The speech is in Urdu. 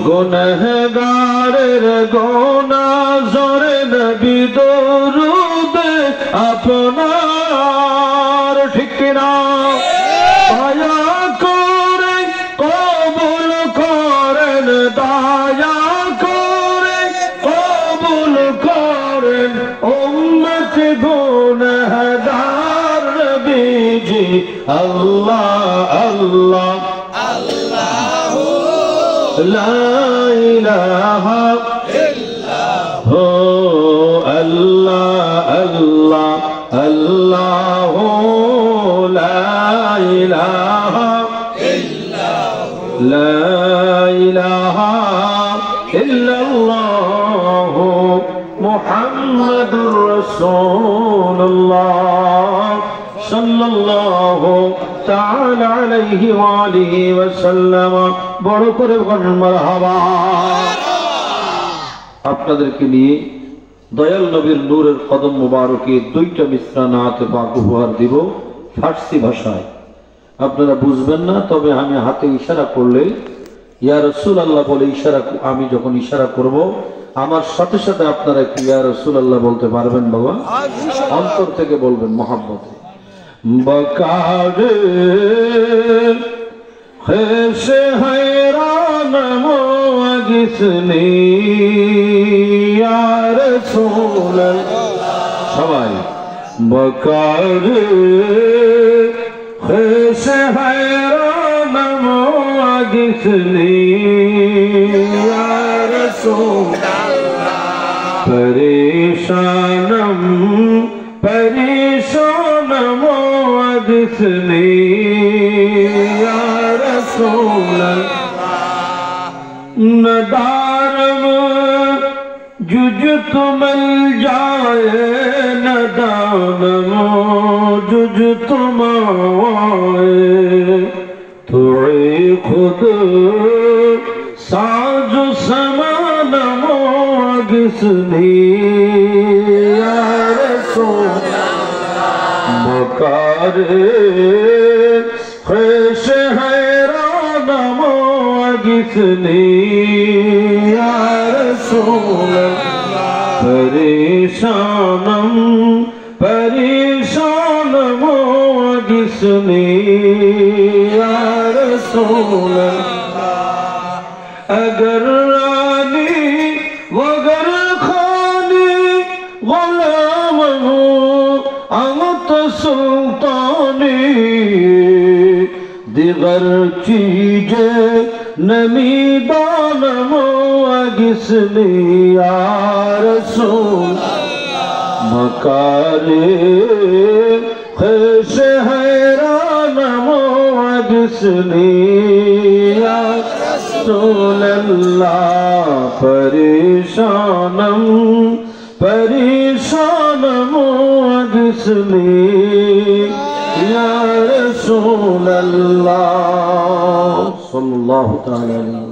গুনহগারের গোনা জোরে নবী দরুদ আপনার ঠিক না দয়া করে কবুল করেন দয়া করে কবুল করেন উম্মত গুনহগার নবীজি আল্লাহ আল্লাহ لا إله إلا هو الله الله الله لا إله إلا هو لا إله إلا الله محمد رسول الله صلى الله تعالى عليه وآله وسلم বড় করে বলেন মারহাবা। আপনাদেরকে নিয়ে দয়াল নবীর নূরের কদম মুবারকে দুইটা মিসরা নাতে পাক উপহার দিব ফার্সি ভাষায়। আপনারা বুঝবেন না, তবে আমি হাতে ইশারা করলে ইয়া রাসূলুল্লাহ বলে ইশারা, আমি যখন ইশারা করব আমার সাথে সাথে আপনারা কি ইয়া রাসূলুল্লাহ বলতে পারবেন বাবা? অন্তর থেকে বলবেন মহব্বতে। বকারে خیش حیران موگسنی یا رسول سوائی بکار خیش حیران موگسنی یا رسول پریشانم پریشانم موگسنی ندارم جج تمل جائے ندانم جج تم آئے تو خود ساز سمان موگسنی یا رسول مکار خیش حیران موگسنی یا رسول پریشانم پریشان موگسنی یا رسول اگر رانی وگر خانی غلام ہوں انت سلطانی دیگر چیزیں نمی دانم موگسنی یا رسول مکارے خیش حیران موگسنی یا رسول اللہ پریشانم پریشان موگسنی یا رسول اللہ صلی اللہ تعالی علیہ